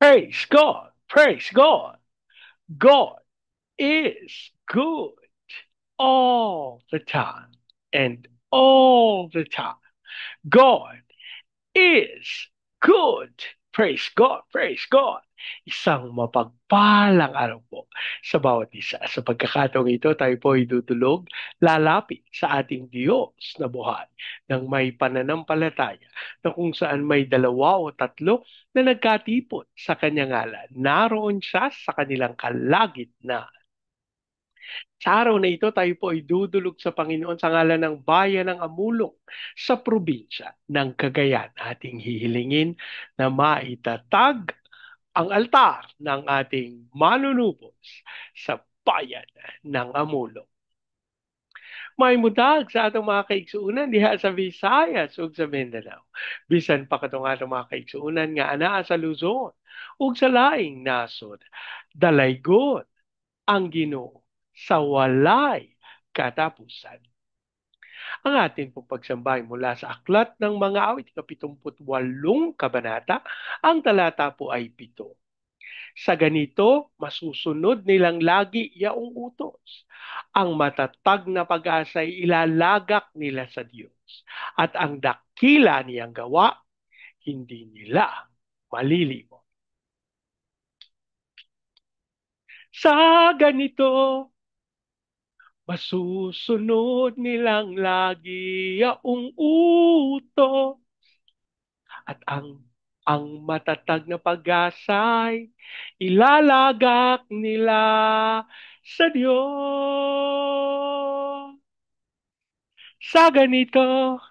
Praise God. Praise God. God is good all the time and all the time. God is good. Praise God, praise God. Isang mapagpalang araw po sa bawat isa. Sa pagkakataong ito, tayo po ay tutulog, lalapit sa ating Diyos na buhay ng may pananampalataya na kung saan may dalawa o tatlo na nagkatipon sa kanyang ngalan. Naroon siya sa kanilang kalagitnaan. Sa araw na ito, tayo po ay dudulog sa Panginoon sa ngalan ng bayan ng Amulong sa probinsya ng Cagayan. Ating hihilingin na maitatag ang altar ng ating manunubos sa bayan ng Amulong. May mudag sa atong mga kaigsuunan diha sa Visayas ug sa Mindanao. Bisan pa katong atong mga kaigsuunan nga anaa sa Luzon ug sa laing nasod. Dalaygon ang Ginoo sa walay katapusan. Ang ating pong pagsambay mula sa Aklat ng Mga Awit, 78 kabanata, ang talata po ay 7. Sa ganito, masusunod nilang lagi yaong utos. Ang matatag na pag-asa ay ilalagak nila sa Diyos. At ang dakila niyang gawa, hindi nila malilimot. Sa ganito, masusunod nilang lagi yaong utos at ang matatag na pag-asa'y ilalagak nila sa Diyos. Sa ganito,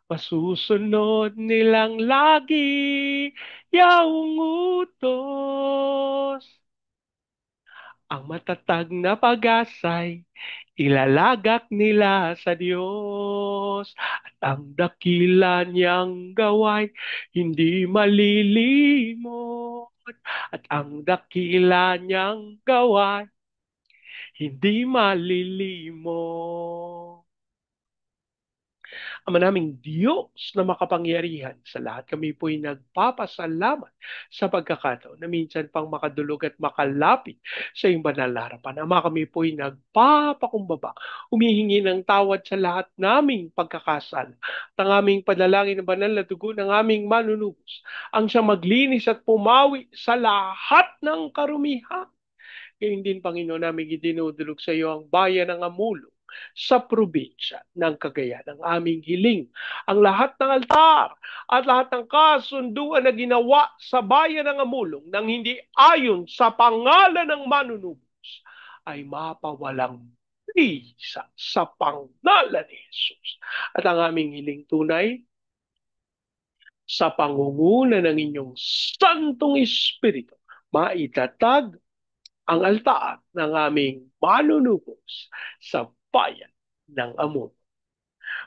masusunod nilang lagi yaong utos. Ang matatag na pag-asa'y ilalagak nila sa Diyos at ang dakila niyang gaway hindi malilimot at ang dakila niyang gaway hindi malilimot. Ama naming Diyos na makapangyarihan sa lahat, kami po'y nagpapasalamat sa pagkakataon na minsan pang makadulog at makalapit sa iyong banal na harapan. Ama, kami po'y nagpapakumbaba, humihingi ng tawad sa lahat naming pagkakasala. At ang aming panalangin ng banal na dugo ng aming manunubos, ang siyang maglinis at pumawi sa lahat ng karumihan. Ngayon din, Panginoon, namin idinudulog sa iyo ang bayan ng Amulo sa probinsya ng Cagayan. Ang aming hiling, ang lahat ng altar at lahat ng kasunduan na ginawa sa bayan ng Amulong nang hindi ayon sa pangalan ng manunubos ay mapawalang bisa sa pangalan ni Jesus. At ang aming hiling tunay, sa pangunguna ng inyong Santong Espiritu, maitatag ang altar ng aming manunubos sa bayan ng Amon.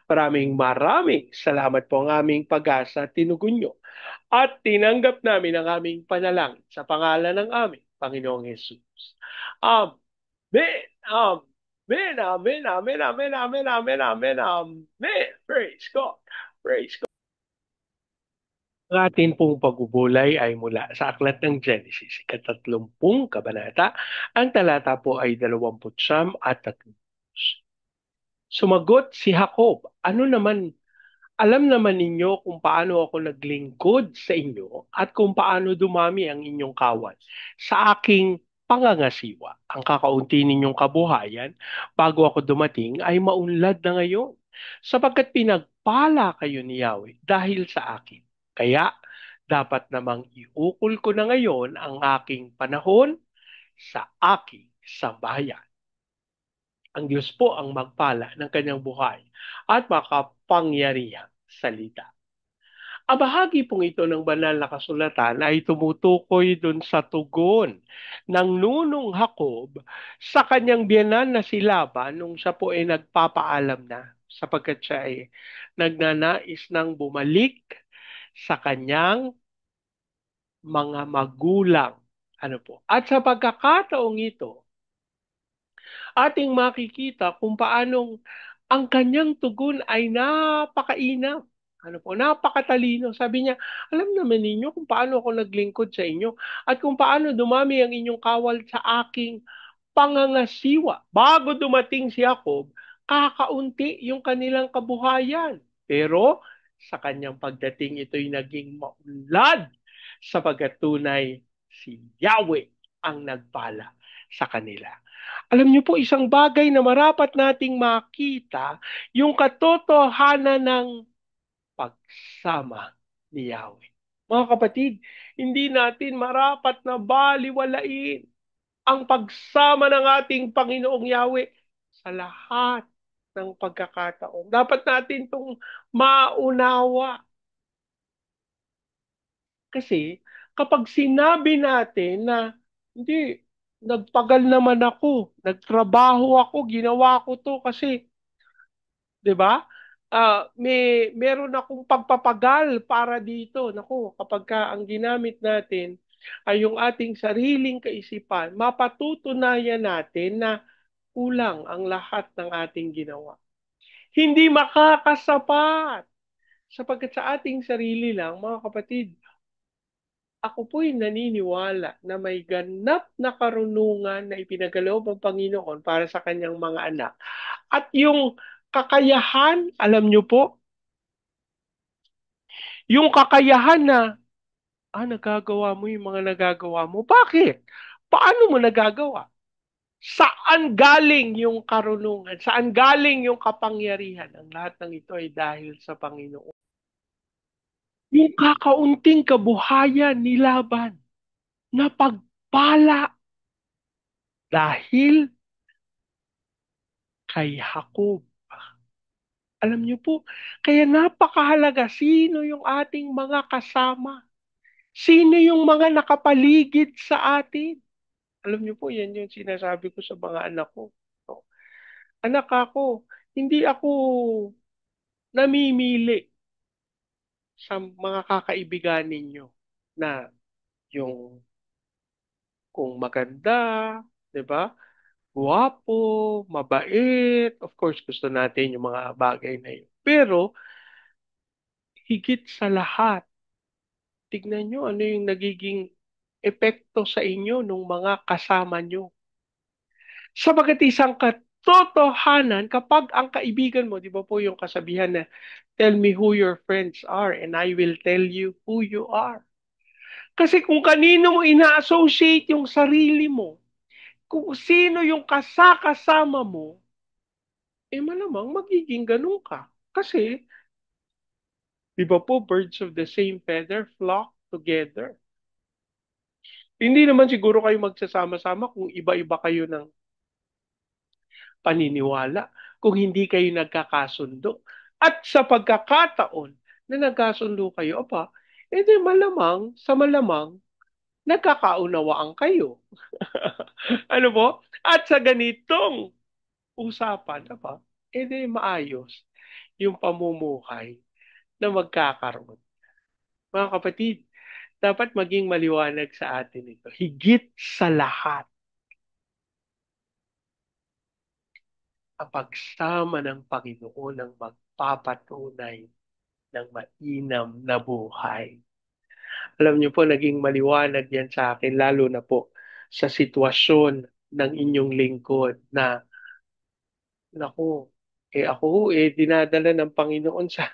Maraming salamat po ang aming pag-asa at tinugon nyo at tinanggap namin ang aming panalangin sa pangalan ng aming Panginoong Yesus. Amen. Amen. Amen. Amen. Amen. Amen. Amen. Amen. Amen. Praise God. Praise God. Ang atin pong pagbubulay ay mula sa Aklat ng Genesis, ika-30 kabanata. Ang talata po ay 29 at 3. Sumagot si Jacob, alam naman ninyo kung paano ako naglingkod sa inyo at kung paano dumami ang inyong kawan sa aking pangangasiwa. Ang kakaunti ninyong kabuhayan bago ako dumating ay maunlad na ngayon, sapagkat pinagpala kayo ni Yahweh dahil sa akin. Kaya dapat namang iukol ko na ngayon ang aking panahon sa aking sambahayan. Ang Diyos po ang magpala ng kanyang buhay at makapangyarihang salita. Ang bahagi pong ito ng banal na kasulatan ay tumutukoy dun sa tugon ng nunong Jacob sa kanyang biyenan na si Laban nung siya po ay nagpapaalam na, sapagkat siya ay nagnanais ng bumalik sa kanyang mga magulang. Ano po? At sa pagkakataong ito, ating makikita kung paanong ang kanyang tugon ay napakainam. Ano po, napakatalino. Sabi niya, alam naman ninyo kung paano ako naglingkod sa inyo at kung paano dumami ang inyong kawal sa aking pangangasiwa. Bago dumating si Jacob, kakaunti yung kanilang kabuhayan. Pero sa kanyang pagdating, ito'y naging maunlad sapagkat tunay si Yahweh ang nagpala sa kanila. Alam niyo po, isang bagay na marapat nating makita, yung katotohanan ng pagsama ni Yahweh. Mga kapatid, hindi natin marapat na baliwalain ang pagsama ng ating Panginoong Yahweh sa lahat ng pagkakataon. Dapat natin itong maunawa. Kasi kapag sinabi natin na hindi, nagpagal naman ako, nagtrabaho ako, ginawa ko to kasi 'di ba? Meron akong pagpapagal para dito. Naku, kapag ka ang ginamit natin ay yung ating sariling kaisipan, mapatutunayan natin na kulang ang lahat ng ating ginawa. Hindi makakasapat. Sapagkat sa ating sarili lang, mga kapatid, ako po'y naniniwala na may ganap na karunungan na ipinagaloob ng Panginoon para sa kanyang mga anak. At yung kakayahan, alam nyo po, yung kakayahan na, nagagawa mo yung mga nagagawa mo. Bakit? Paano mo nagagawa? Saan galing yung karunungan? Saan galing yung kapangyarihan? Ang lahat ng ito ay dahil sa Panginoon. Yung kakaunting kabuhayan ni Laban na pagpala dahil kay Jacob. Alam niyo po, kaya napakahalaga sino yung ating mga kasama. Sino yung mga nakapaligid sa atin. Alam niyo po, yan yung sinasabi ko sa mga anak ko. No? Anak ako, hindi ako namimili sa mga kakaibigan ninyo na yung kung maganda, 'di ba? Guwapo, mabait, of course gusto natin yung mga bagay na yun. Pero higit sa lahat, tignan nyo ano yung nagiging epekto sa inyo ng mga kasama nyo. Sabagat isang katotohanan, kapag ang kaibigan mo, di ba po yung kasabihan na, tell me who your friends are and I will tell you who you are. Kasi kung kanino mo ina-associate yung sarili mo, kung sino yung kasakasama mo, malamang magiging ganun ka. Kasi, di ba po, birds of the same feather flock together. Hindi naman siguro kayo magsasama-sama kung iba-iba kayo ng paniniwala, kung hindi kayo nagkakasundo. At sa pagkakataon na nagkasundo kayo, edi malamang, sa malamang, nagkakaunawaan kayo. Ano po? At sa ganitong usapan, edi maayos yung pamumuhay na magkakaroon. Mga kapatid, dapat maging maliwanag sa atin ito. Higit sa lahat, ang pagsama ng Panginoon ang magpapatunay ng mainam na buhay. Alam niyo po, naging maliwanag yan sa akin, lalo na po sa sitwasyon ng inyong lingkod na, naku, dinadala ng Panginoon sa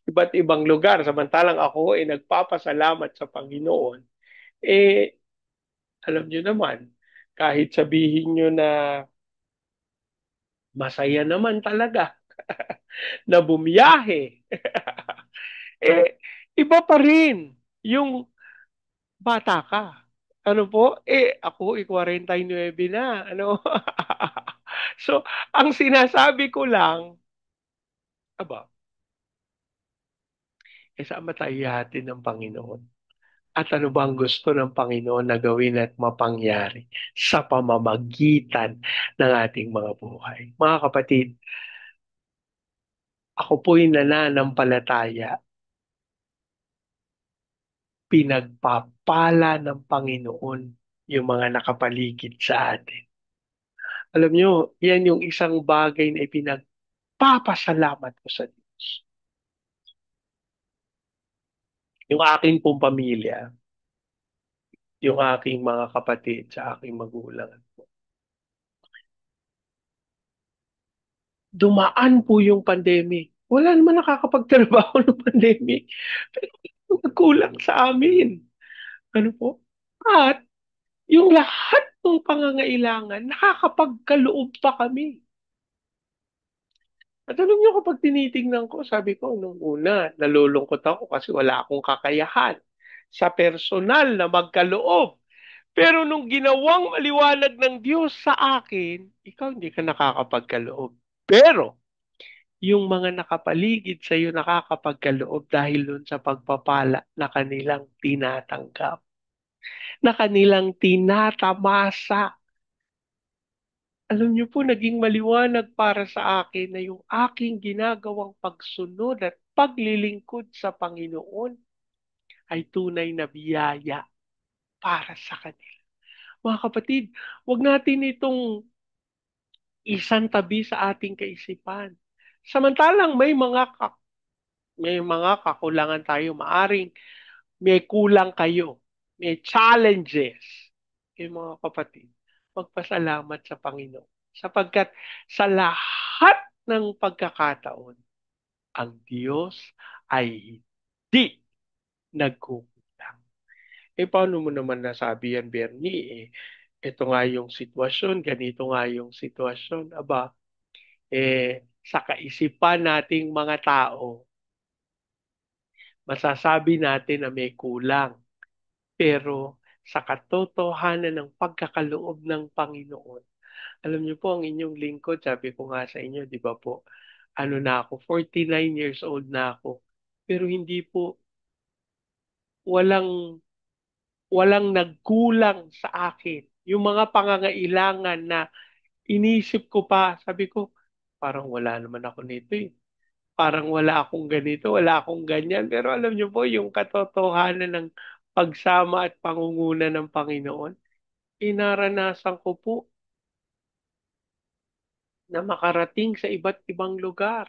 iba't ibang lugar, samantalang ako nagpapasalamat sa Panginoon. Eh, alam niyo naman, kahit sabihin niyo na masaya naman talaga na bumiyahe, eh, iba pa rin yung bata ka. Ano po? Ako, 49 na. Ano? So, ang sinasabi ko lang, aba, saan ba tayo ihahatid ng Panginoon? At ano ba ang gusto ng Panginoon na gawin at mapangyari sa pamamagitan ng ating mga buhay? Mga kapatid, ako po'y nananampalataya, pinagpapala ng Panginoon yung mga nakapaligid sa atin. Alam nyo, yan yung isang bagay na ipinagpapasalamat ko sa Diyos. Yung aking pong pamilya, yung aking mga kapatid sa aking magulang, dumaan po yung pandemic. Wala naman nakakapagtrabaho ng pandemic. Pero nagkulang sa amin. Ano po? At yung lahat ng pangangailangan, nakakapagkaloob pa kami. At alam niyo kapag tinitingnan ko, sabi ko nung una, nalulungkot ako kasi wala akong kakayahan sa personal na magkaloob. Pero nung ginawang maliwanag ng Diyos sa akin, ikaw hindi ka nakakapagkaloob. Pero yung mga nakapaligid sa iyo nakakapagkaloob dahil dun sa pagpapala na kanilang tinatanggap, na kanilang tinatamasa. Alam niyo po, naging maliwanag para sa akin na yung aking ginagawang pagsunod at paglilingkod sa Panginoon ay tunay na biyaya para sa kanila. Mga kapatid, wag natin itong isang tabi sa ating kaisipan. Samantalang may mga kakulangan tayo, maaring may kulang kayo, may challenges. Yung mga kapatid, magpasalamat sa Panginoon. Sapagkat sa lahat ng pagkakataon, ang Diyos ay hindi nagkukulang. Eh, paano mo naman nasabi yan, Bernie? Ito nga yung sitwasyon, ganito nga yung sitwasyon. Aba, sa kaisipan nating mga tao, masasabi natin na may kulang. Pero sa katotohanan ng pagkakaloob ng Panginoon, alam niyo po, ang inyong lingkod, sabi ko nga sa inyo, di ba po, ano na ako, 49 years old na ako. Pero hindi po, walang, walang nagkulang sa akin. Yung mga pangangailangan na inisip ko pa, sabi ko, parang wala naman ako nito eh. Parang wala akong ganito, wala akong ganyan. Pero alam niyo po, yung katotohanan ng pagsama at pangunguna ng Panginoon, inaranasan ko po na makarating sa iba't ibang lugar.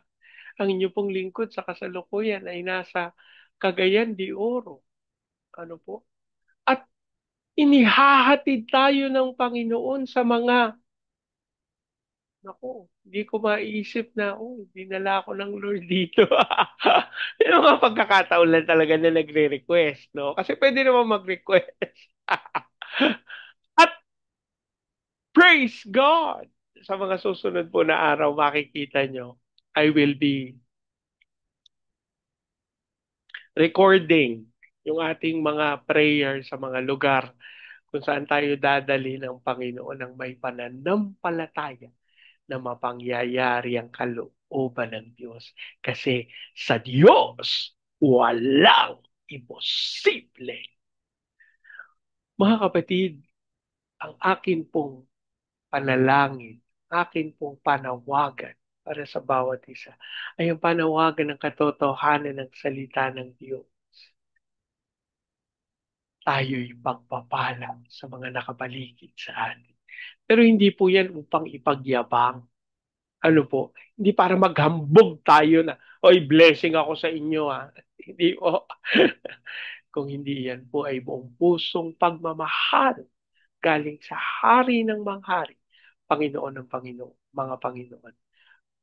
Ang inyo pong lingkod sa kasalukuyan ay nasa Cagayan de Oro. Ano po? At inihahatid tayo ng Panginoon sa mga, naku, hindi ko maiisip na, oh, dinala ako ng Lord dito. Yung mga pagkakataon lang talaga na nagre-request, no? Kasi pwede naman mag-request. At praise God! Sa mga susunod po na araw, makikita nyo, I will be recording yung ating mga prayer sa mga lugar kung saan tayo dadali ng Panginoon ng may pananampalataya na mapangyayari ang kalooban ng Diyos. Kasi sa Diyos, walang imposible. Mga kapatid, ang akin pong panalangin, akin pong panawagan para sa bawat isa ay ang panawagan ng katotohanan ng salita ng Diyos. Tayo'y pagpapala sa mga nakapaligid sa atin. Pero hindi po yan upang ipagyabang. Ano po? Hindi para maghambog tayo na, oy, blessing ako sa inyo ha. Hindi po. Kung hindi yan po ay buong pusong pagmamahal galing sa hari ng mga hari, Panginoon ng Panginoon, mga Panginoon,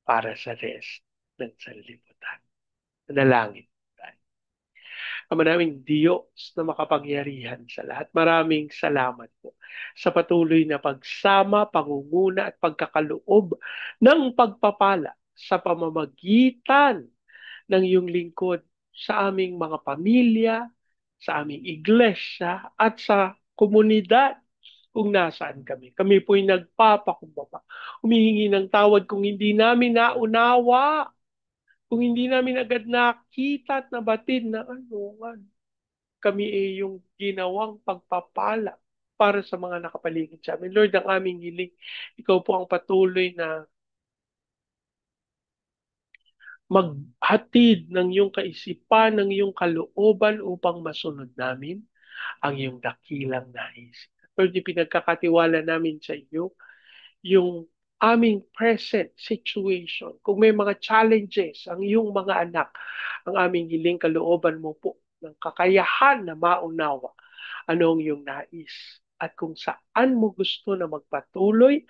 para sa rest ng sanlibutan. Manalangin tayo. Ama naming Diyos na makapangyarihan sa lahat. Maraming salamat po sa patuloy na pagsama, pangunguna at pagkakaloob ng pagpapala sa pamamagitan ng iyong lingkod sa aming mga pamilya, sa aming iglesia at sa komunidad kung nasaan kami. Kami po'y nagpapakumbaba. Humihingi ng tawad kung hindi namin naunawa, kung hindi namin agad nakita at nabatid na kami ay yung ginawang pagpapala para sa mga nakapaligid sa amin. Lord, ang aming hiling, ikaw po ang patuloy na maghatid ng iyong kaisipan, ng iyong kalooban upang masunod namin ang iyong dakilang nais. Lord, pinagkakatiwala namin sa iyo yung aming present situation. Kung may mga challenges ang iyong mga anak, ang aming hiling kalooban mo po ng kakayahan na maunawa anong iyong nais at kung saan mo gusto na magpatuloy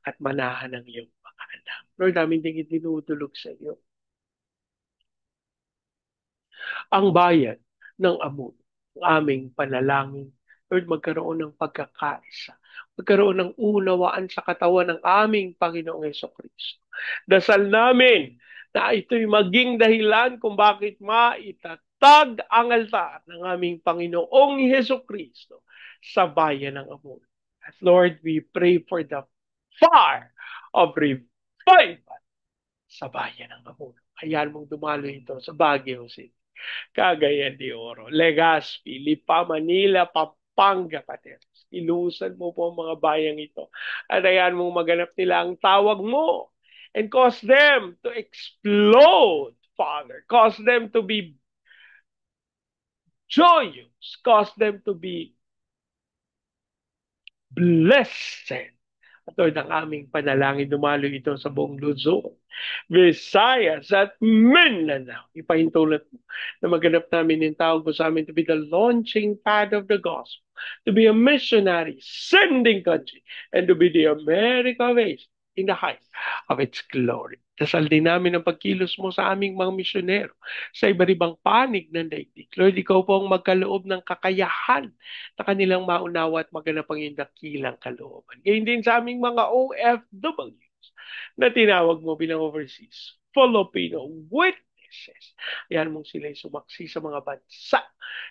at manahan ang iyong mga anak. Lord, namin din itinutulog sa iyo ang bayan ng Amon, ang aming panalangin. Lord, magkaroon ng pagkakaisa. Magkaroon ng unawaan sa katawan ng aming Panginoong Heso Kristo. Dasal namin na ito'y maging dahilan kung bakit maitatag ang altar ng aming Panginoong Heso Kristo sa bayan ng Amon. At Lord, we pray for the fire of revival sa bayan ng Amon. Hayaan mong dumalo ito sa Baguio City. Cagayan de Oro, Legazpi, Lipa, Manila, Pampanga, Pateros. Ilusan mo po ang mga bayang ito. At ayan mong maganap nila ang tawag mo. And cause them to explode, Father. Cause them to be joyous. Cause them to be blessed. At Lord, ang aming panalangin, dumalo ito sa buong Luzon, Visayas at Mindanao. Ipahintulot mo na maganap namin yung tawag mo sa amin to be the launching pad of the gospel, to be a missionary, sending country, and to be the America of Asia in the height of its glory. Dasal din namin ang pagkilos mo sa aming mga misyonero sa iba't ibang panig ng daigdig. Lord, ikaw po ang magkaloob ng kakayahan na kanilang maunawa at maganap ang iyong dakilang kalooban. Gayun din sa aming mga OFWs na tinawag mo bilang overseas Filipino witnesses. Yan mong sila'y sumaksi sa mga bansa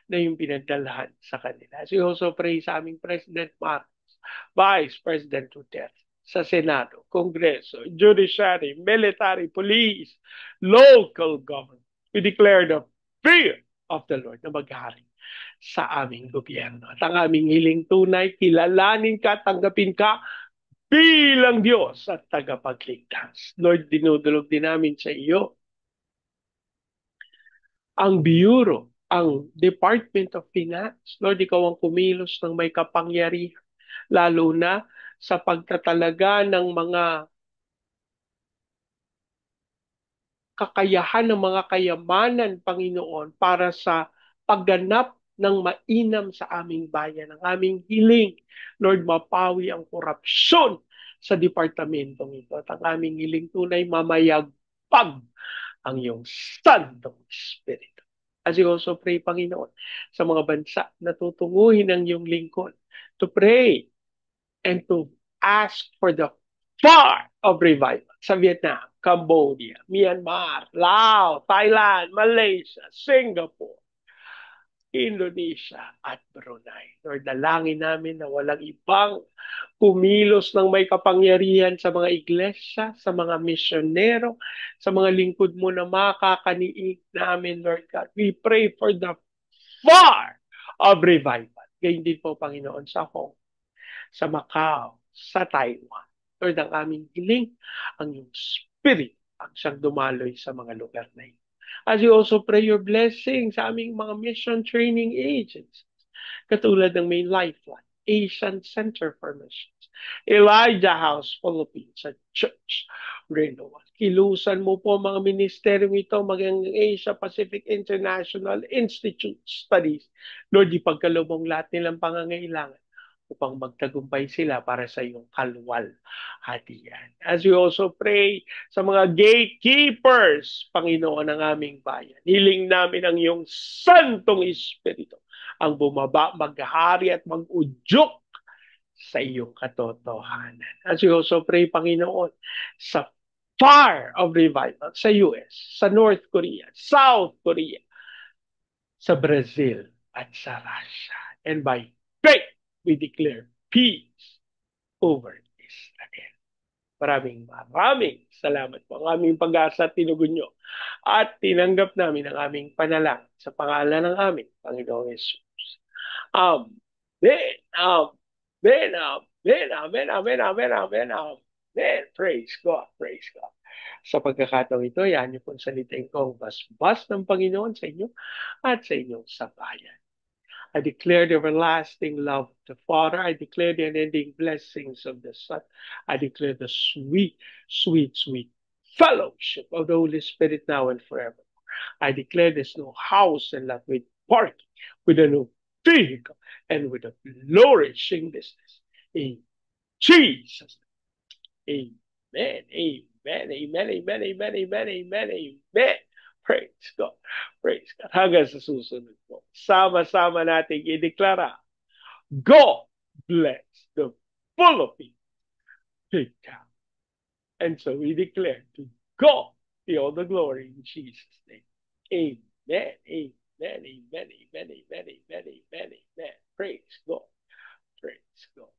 na yung pinagdalahan sa kanila. As we also pray sa aming President Marcos, Vice President Duterte, sa Senado, Kongreso, Judiciary, Military, Police, local government. We declare the fear of the Lord na maghari sa aming gobyerno. At ang aming hiling tunay, kilalanin ka, tanggapin ka bilang Diyos at tagapagligtas. Lord, dinudulog din namin sa iyo ang Bureau, ang Department of Finance. Lord, ikaw ang kumilos ng may kapangyarihan, lalo na sa pagtatalaga ng mga kakayahan ng mga kayamanan, Panginoon, para sa pagganap ng mainam sa aming bayan. Ang aming hiling, Lord, mapawi ang korupsyon sa departamentong ito. At ang aming hiling tunay, mamayagpag ang iyong Santong Espiritu. As you also pray, Panginoon, sa mga bansa na tutunguhin ang iyong lingkod, to pray and to ask for the fire of revival sa Vietnam, Cambodia, Myanmar, Laos, Thailand, Malaysia, Singapore, Indonesia at Brunei. Lord, dalangin namin na walang ibang kumilos ng may kapangyarihan sa mga iglesia, sa mga misyonero, sa mga lingkod mo na makakaniig namin, Lord God. We pray for the fire of revival. Gayun din po, Panginoon, sa Hong, sa Macau, sa Taiwan. Lord, ang aming hiling, ang iyong spirit ang siyang dumaloy sa mga lugar na ito. As you also pray your blessing sa aming mga mission training agents, katulad ng Main Lifeline, Asian Center for Missions, Elijah House Philippines at Church Renewal. Kilusan mo po mga ministeryong ito maging Asia Pacific International Institute Studies. Lord, ipagkaloob mong lahat nilang pangangailangan upang magtagumpay sila para sa iyong kalwalhatian. As we also pray sa mga gatekeepers, Panginoon ng aming bayan, hiling namin ang iyong Santong Espiritu ang bumaba, maghari at mag-udyok sa iyong katotohanan. As we also pray, Panginoon, sa fire of revival sa US, sa North Korea, South Korea, sa Brazil, at sa Russia. And by faith, we declare peace over Israel. Maraming salamat po. Ang aming pag-asa at tinugon nyo. At tinanggap namin ang aming panalangin sa pangalan ng aming Panginoong Yesus. Amen. Amen. Amen. Amen. Amen. Amen. Amen. Amen. Praise God. Praise God. Sa pagkakataong ito, yan niyo pong salitain ko ang basbas ng Panginoon sa inyo at sa inyong sabayan. I declare the everlasting love of the Father. I declare the unending blessings of the Son. I declare the sweet, sweet, sweet fellowship of the Holy Spirit now and forever. I declare there's no house and lot with parking, with a new vehicle, and with a flourishing business. In Jesus' name. Amen. Amen. Amen. Amen. Amen. Amen. Amen. Amen. Praise God. Praise God. Hanggang sa susunod po. Sama-sama nating ideklara, God bless the Philippines big time. And so we declare to God be all the glory in Jesus' name. Amen. Amen. Amen. Amen. Amen. Amen. Amen. Amen. Praise God. Praise God.